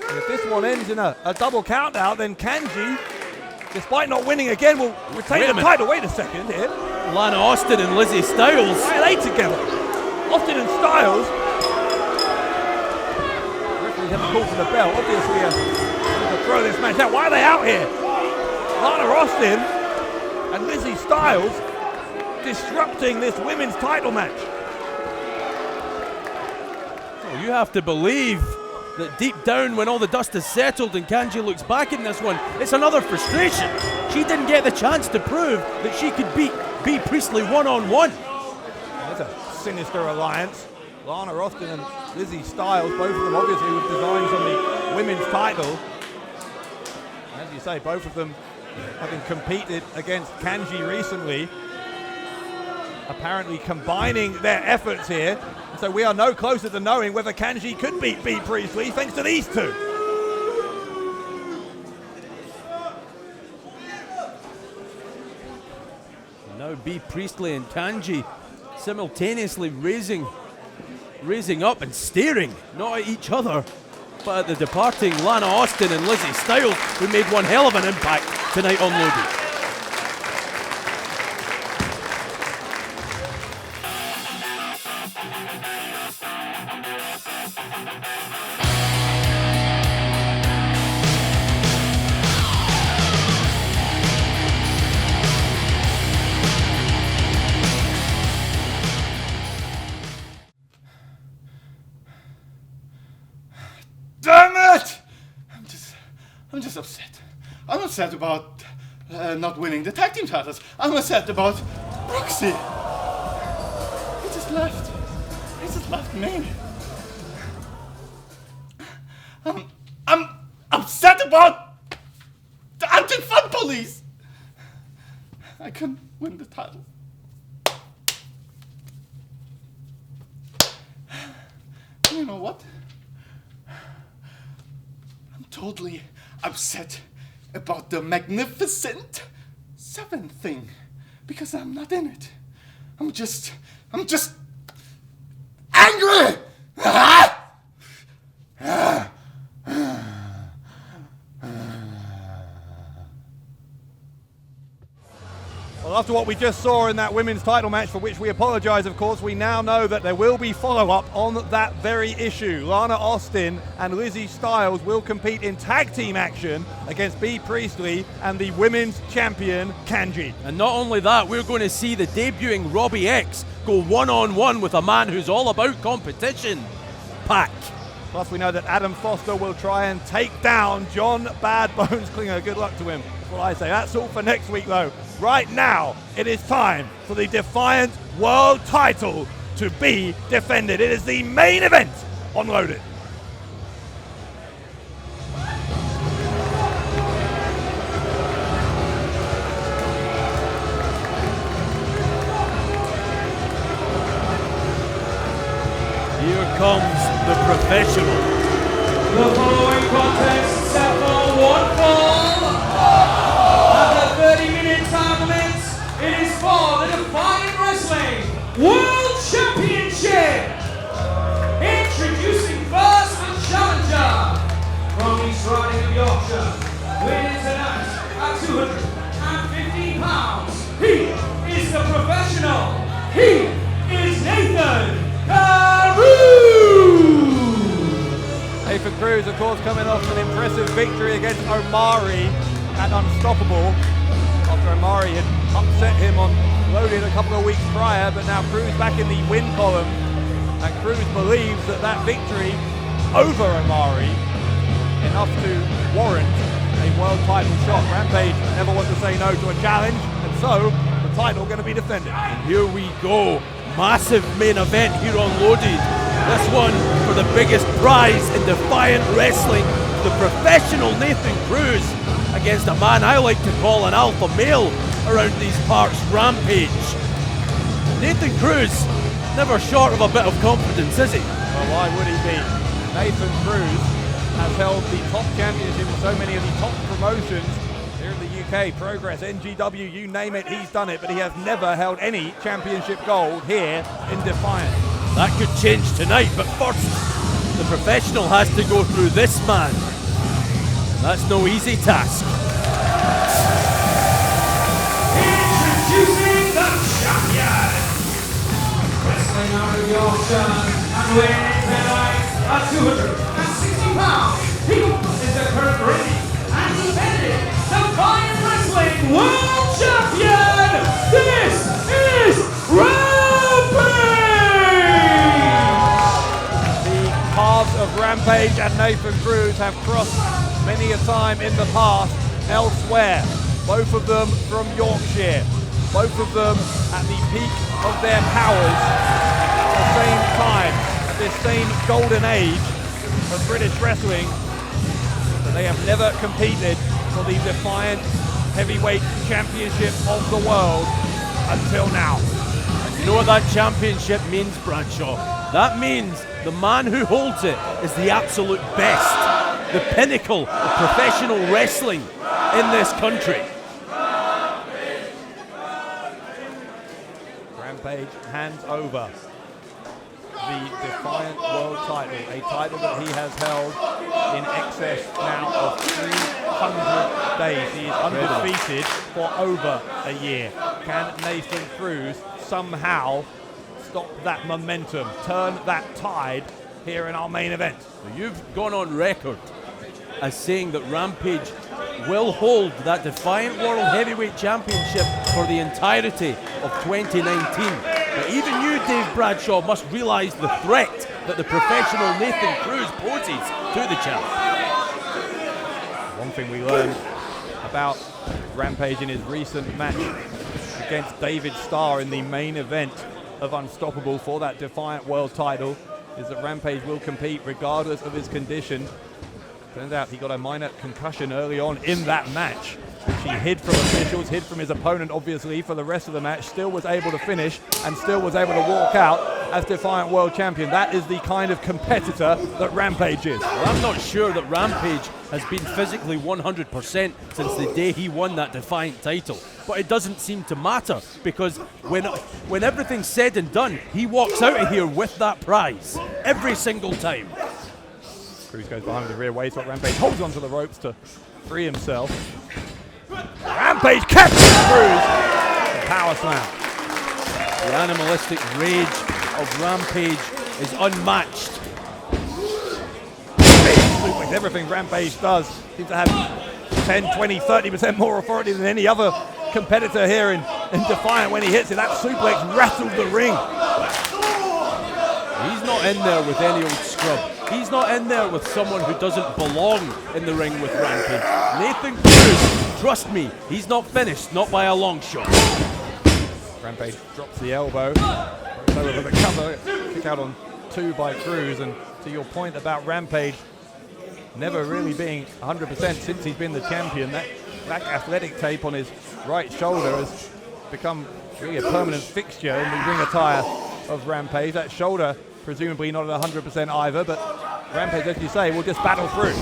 And if this one ends in a double count out, then Kanji, despite not winning again, will retain the title. Wait a second here. Lana Austin and Lizzie Styles. Why are they together? Austin and Styles. Referee's having a call for the bell. Obviously, to throw this match out. Why are they out here? Lana Austin and Lizzie Styles disrupting this women's title match. Well, you have to believe that deep down, when all the dust has settled and Kanji looks back in this one, it's another frustration. She didn't get the chance to prove that she could beat Bea Priestley one-on-one. That's a sinister alliance. Lana Austin and Lizzie Styles, both of them obviously with designs on the women's title. As you say, both of them having competed against Kanji recently, apparently combining their efforts here. So we are no closer to knowing whether Kanji could beat Bea Priestley thanks to these two. Now Bea Priestley and Kanji simultaneously raising up and staring, not at each other, but at the departing Lana Austin and Lizzie Styles, who made one hell of an impact tonight on Loaded. Damn it! I'm just upset. I'm upset about not winning the tag team titles. I'm upset about Brooksy. He just left. He just left me. I'm upset about the anti-fun police. I couldn't win the title. You know what? I'm totally upset about the Magnificent Seven thing because I'm not in it. I'm just angry. Well, after what we just saw in that women's title match, for which we apologize, of course, we now know that there will be follow-up on that very issue. Lana Austin and Lizzie Styles will compete in tag team action against Bea Priestley and the women's champion, Kanji. And not only that, we're going to see the debuting Robbie X go one-on-one with a man who's all about competition, Pac. Plus, we know that Adam Foster will try and take down John Bad Bones Klinger. Good luck to him. That's what I say. That's all for next week, though. Right now, it is time for the Defiant World title to be defended. It is the main event on Loaded. Here comes the professional. The following contest set for one fall. At the 30-minute time limit, it is for the Defiant Wrestling World Championship. Introducing first the challenger from East Riding of Yorkshire, weighing tonight at 215 pounds. He is the professional. He is Nathan Cruz. Nathan Cruz, of course, coming off an impressive victory against Omari at Unstoppable, after Omari had upset him on Loaded a couple of weeks prior, but now Cruz back in the win column, and Cruz believes that that victory over Omari enough to warrant a world title shot. Rampage never wants to say no to a challenge, and so the title going to be defended. And here we go, massive main event here on Loaded. This one for the biggest prize in Defiant Wrestling, the professional Nathan Cruz against a man I like to call an alpha male around these parts, Rampage. Nathan Cruz, never short of a bit of confidence, is he? Well, why would he be? Nathan Cruz has held the top championship in so many of the top promotions here in the UK, Progress, NGW, you name it, he's done it, but he has never held any championship gold here in Defiant. That could change tonight, but first, the professional has to go through this man. That's no easy task. Introducing the champion, wrestling out of Yorkshire and weighing in tonight at 260 pounds. He is the current reigning and defending Defiant Wrestling World Champion. This is Rampage. The paths of Rampage and Nathan Cruz have crossed many a time in the past elsewhere. Both of them from Yorkshire. Both of them at the peak of their powers at the same time, at this same golden age of British wrestling. But they have never competed for the Defiant Heavyweight Championship of the world until now. You know what that championship means, Bradshaw? That means the man who holds it is the absolute best, the pinnacle of professional wrestling in this country. Rampage hands over the Defiant World title, a title that he has held in excess now of 300 days. He is undefeated for over a year. Can Nathan Cruz somehow stop that momentum, turn that tide here in our main event? You've gone on record as saying that Rampage will hold that Defiant World Heavyweight Championship for the entirety of 2019. But even you, Dave Bradshaw, must realise the threat that the professional Nathan Cruz poses to the champ. One thing we learned about Rampage in his recent match against David Starr in the main event of Unstoppable for that Defiant World title is that Rampage will compete regardless of his condition. Turns out he got a minor concussion early on in that match, which he hid from officials, hid from his opponent obviously for the rest of the match, still was able to finish and still was able to walk out as Defiant World Champion. That is the kind of competitor that Rampage is. Well, I'm not sure that Rampage has been physically 100% since the day he won that Defiant title. But it doesn't seem to matter, because when everything's said and done, he walks out of here with that prize every single time. Cruz goes behind the rear waist, but Rampage holds onto the ropes to free himself. Rampage catches Cruz. The power slam. The animalistic rage of Rampage is unmatched. Suplex, everything Rampage does seems to have 10, 20, 30% more authority than any other competitor here in Defiant. When he hits it, that suplex rattles the ring. He's not in there with any old scrub. He's not in there with someone who doesn't belong in the ring with Rampage. Nathan Cruz, trust me, he's not finished, not by a long shot. Rampage drops the elbow, over the cover, kick out on 2 by Cruz. And to your point about Rampage never really being 100% since he's been the champion, that black athletic tape on his right shoulder has become really a permanent fixture in the ring attire of Rampage. That shoulder presumably not at 100% either, but Rampage, as you say, will just battle through.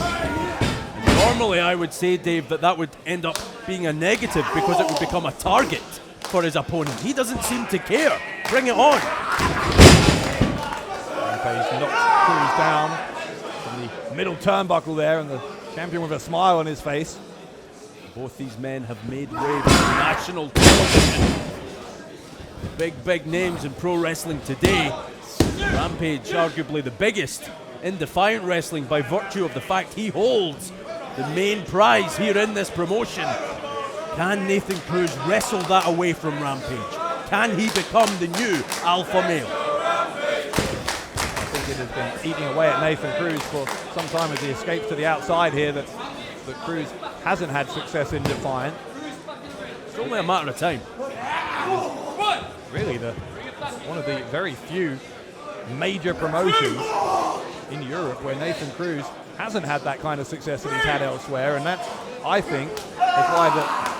Normally I would say, Dave, that would end up being a negative because it would become a target for his opponent. He doesn't seem to care. Bring it on. Rampage knocks Cruz down from the middle turnbuckle there, and the champion with a smile on his face. Both these men have made waves on national television. Big names in pro wrestling today. Rampage, arguably the biggest in Defiant Wrestling by virtue of the fact he holds the main prize here in this promotion. Can Nathan Cruz wrestle that away from Rampage? Can he become the new alpha male? I think it has been eating away at Nathan Cruz for some time as he escapes to the outside here, that Cruz hasn't had success in Defiant. It's only a matter of time. Really one of the very few major promotions in Europe where Nathan Cruz hasn't had that kind of success that he's had elsewhere, and that, I think, is why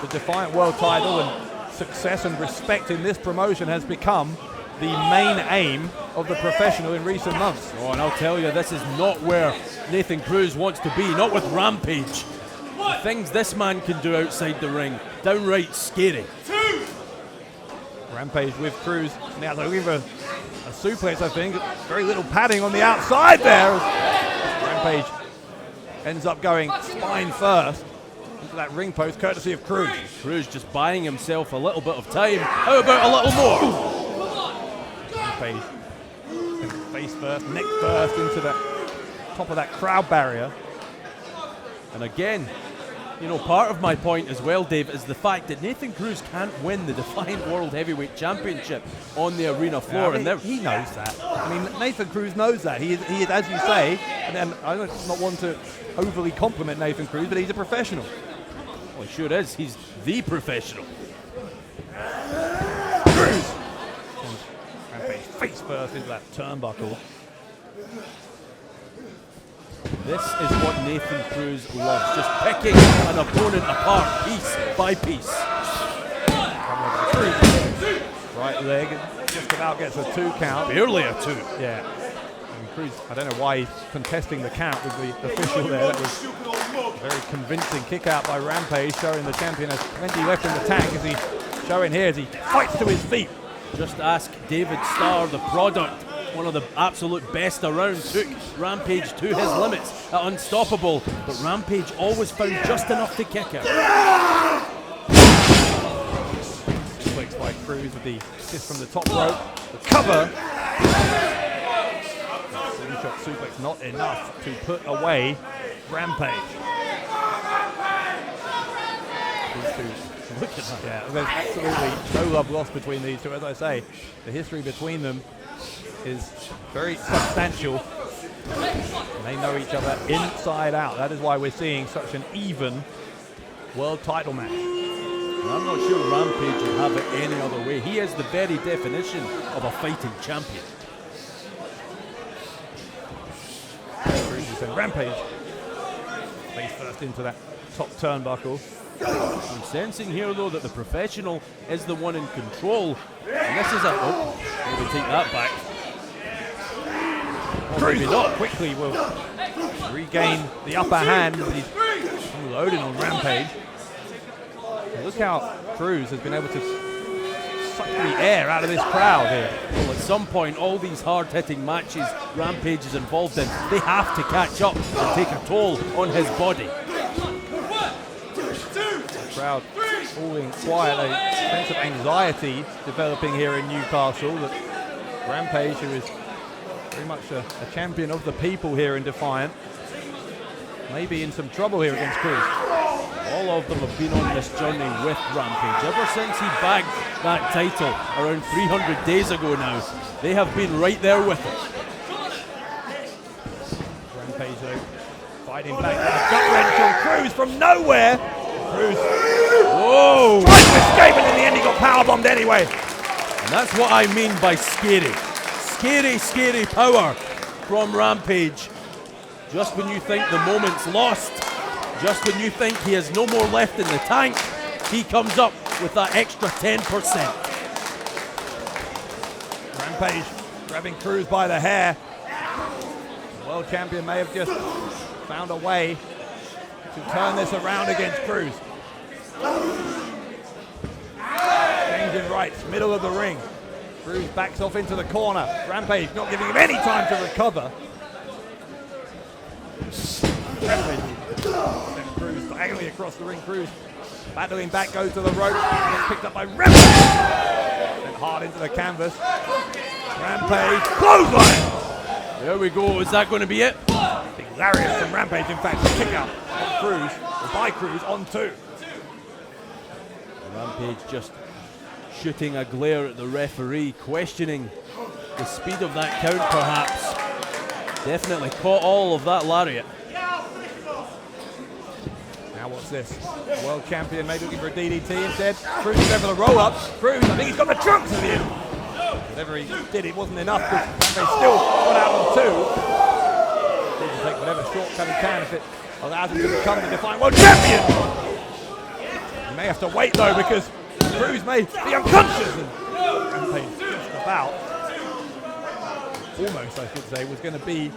the Defiant World title and success and respect in this promotion has become the main aim of the professional in recent months. Oh, and I'll tell you, this is not where Nathan Cruz wants to be, not with Rampage. The things this man can do outside the ring, downright scary. Rampage with Cruz. Now they're looking for a suplex, I think. Very little padding on the outside there. Rampage ends up going spine first into that ring post, courtesy of Cruz. Cruz just buying himself a little bit of time. How about a little more? Rampage face first, neck first into the top of that crowd barrier. And again, you know, part of my point as well, Dave, is the fact that Nathan Cruz can't win the Defiant World Heavyweight Championship on the arena floor. Yeah, he knows that. I mean, Nathan Cruz knows that. He is, as you say, and I don't not want to overly compliment Nathan Cruz, but he's a professional. Well, he sure is. He's the professional. Cruz! Rampage face first into that turnbuckle. This is what Nathan Cruz loves, just picking an opponent apart piece by piece. Right leg, just about gets a 2 count. Barely a 2. Yeah. And Cruz, I don't know why he's contesting the count with the official there. That was a very convincing kick out by Rampage, showing the champion has plenty left in the tank, as he's showing here as he fights to his feet. Just ask David Starr, the product, one of the absolute best around, took Rampage to his limits at Unstoppable, but Rampage always found just enough to kick out. Suplex by Cruz with the assist from the top rope, the cover. Slingshot suplex not enough to put away Rampage. These two, look at that. Yeah, there's absolutely no love lost between these two. As I say, the history between them is very substantial. And they know each other inside out. That is why we're seeing such an even world title match. I'm not sure Rampage would have it any other way. He is the very definition of a fighting champion. And Rampage face first into that top turnbuckle. I'm sensing here, though, that the professional is the one in control. And this is a... Oh, maybe take that back. Or maybe not. Quickly will regain the upper hand. He's loading on Rampage. And look how Cruz has been able to suck the air out of this crowd here. Well, at some point, all these hard-hitting matches Rampage is involved in, they have to catch up and take a toll on his body. The crowd falling quiet, a sense of anxiety developing here in Newcastle. That Rampage, who is very much a champion of the people here in Defiant, may be in some trouble here against Cruz. All of them have been on this journey with Rampage. Ever since he bagged that title around 300 days ago now, they have been right there with it. Rampage, though, fighting back. A gut wrench on Cruz from nowhere. Cruz, whoa! Tried to escape, and in the end he got powerbombed anyway. And that's what I mean by scary. Scary, scary power from Rampage. Just when you think the moment's lost, just when you think he has no more left in the tank, he comes up with that extra 10%. Rampage grabbing Cruz by the hair. The world champion may have just found a way to turn this around against Cruz. Changing rights, middle of the ring. Cruz backs off into the corner. Rampage not giving him any time to recover. Cruz diagonally across the ring. Cruz battling back, goes to the rope. Gets picked up by Rampage. Then hard into the canvas. Rampage, clothesline! There we go. Is that going to be it? Big lariat from Rampage, in fact, kick out on Cruz, or by Cruz on 2. Rampage just shooting a glare at the referee, questioning the speed of that count perhaps. Definitely caught all of that lariat. Now what's this? World champion maybe looking for a DDT instead. Cruz is over the roll-up. Cruz, I think he's got the trunks at the end. Whatever he did, it wasn't enough because Rampage still got out on 2. He can take whatever shortcut he can if it allows him to become the Defiant World Champion. He may have to wait though because Cruz may be unconscious. And Rampage just about, almost I should say, was going to be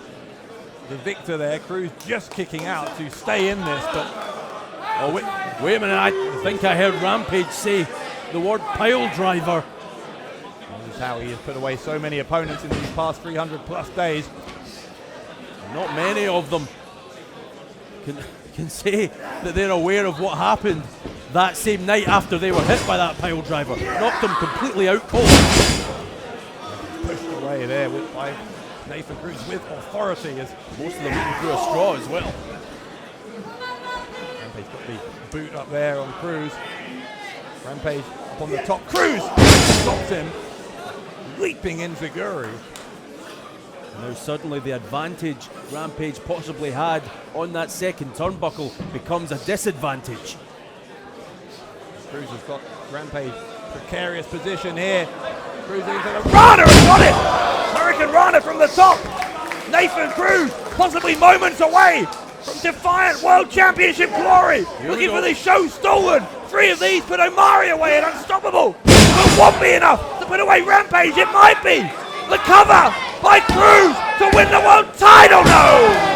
the victor there. Cruz just kicking out to stay in this, but... Oh, wait a minute, I think I heard Rampage say the word pile driver. This is how he has put away so many opponents in these past 300 plus days. Not many of them can say that they're aware of what happened that same night after they were hit by that pile driver. Knocked them completely out cold. Pushed away there by Nathan Cruz with authority, as most of them went through a straw as well. Rampage got the boot up there on Cruz. Rampage up on the top. Cruz stops him, leaping into Guru. Now suddenly the advantage Rampage possibly had on that second turnbuckle becomes a disadvantage. Cruz has got Rampage precarious position here. Cruz into the Rana has got it! Hurricane Rana from the top. Nathan Cruz possibly moments away from Defiant World Championship glory. Looking for the show stolen. 3 of these put Omari away and Unstoppable. But won't be enough to put away Rampage. It might be. The cover by Cruz to win the world title. No!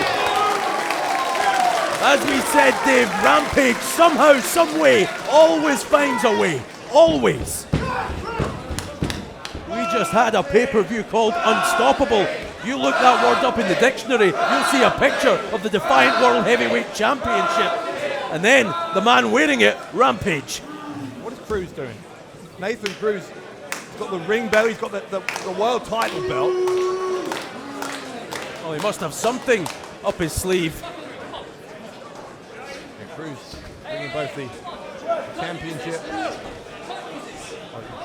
As we said, Dave, Rampage somehow, some way, always finds a way. Always. We just had a pay-per-view called Unstoppable. You look that word up in the dictionary, you'll see a picture of the Defiant World Heavyweight Championship. And then the man wearing it, Rampage. What is Cruz doing? Nathan Cruz has got the ring belt, he's got the world title belt. Oh, he must have something up his sleeve. And Cruz bringing both the championship,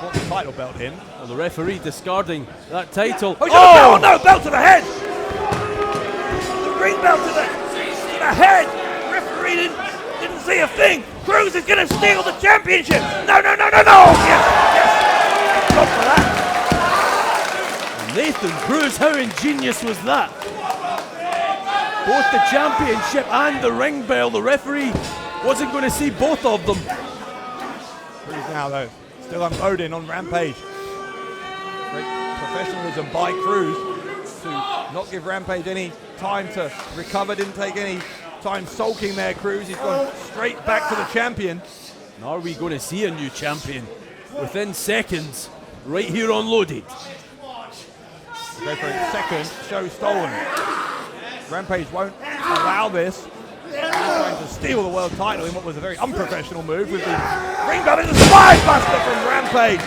got the title belt in. Well, the referee discarding that title. Oh, no, belt to the head! ring bell to the head. Referee didn't see a thing. Cruz is going to steal the championship. No. Yes. Stop for that. Nathan Cruz, how ingenious was that? Both the championship and the ring bell, the referee wasn't going to see both of them. Cruz now though, still unloading on Rampage. Great professionalism by Cruz to not give Rampage any time to recover, didn't take any time sulking there, Cruz. He's gone straight back to the champion. Now are we going to see a new champion within seconds, right here on Loaded? Go for it, second, show stolen. Rampage won't allow this. He's trying to steal the world title in what was a very unprofessional move with the Ring bell is a spine buster from Rampage.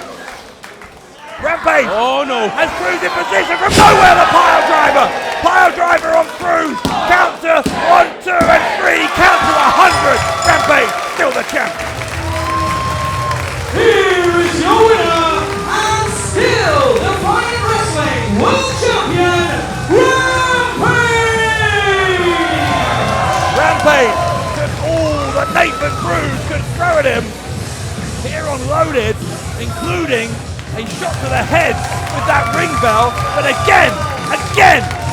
Rampage has Cruz in position from nowhere. The pile driver on Cruz. Count to 1, 2, and 3. Count to 100. Rampage still the champ. Here is your winner and still Defiant Wrestling World Champion, Rampage took all that Nathan Cruz could throw at him here on Loaded, including a shot to the head with that ring bell. But again,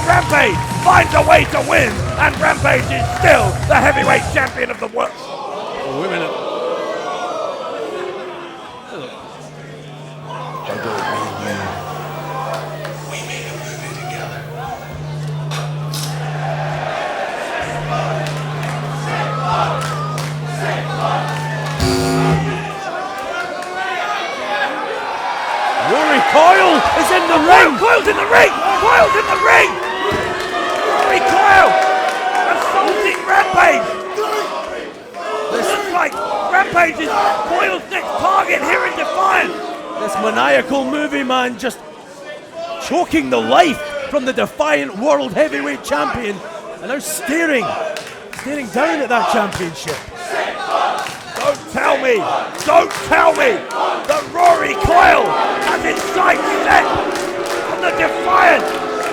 Rampage finds a way to win, and Rampage is still the heavyweight champion of the world. Oh, wait a minute. We made a movie together. Rory Coyle is in the ring. Coyle's in the ring. Rory Coyle assaulting Rampage. This looks like Rampage is Coyle's next target here in Defiant. This maniacal movie man just choking the life from the Defiant World Heavyweight Champion, and now staring down at that championship. Don't tell me that Rory Coyle has his sights set on the Defiant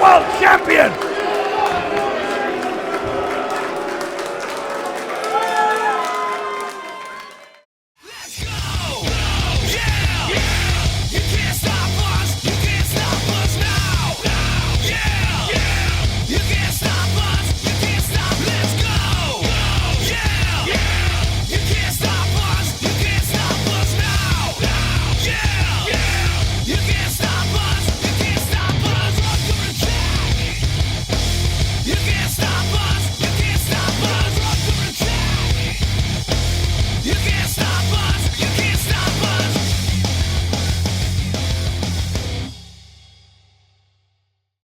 World Champion.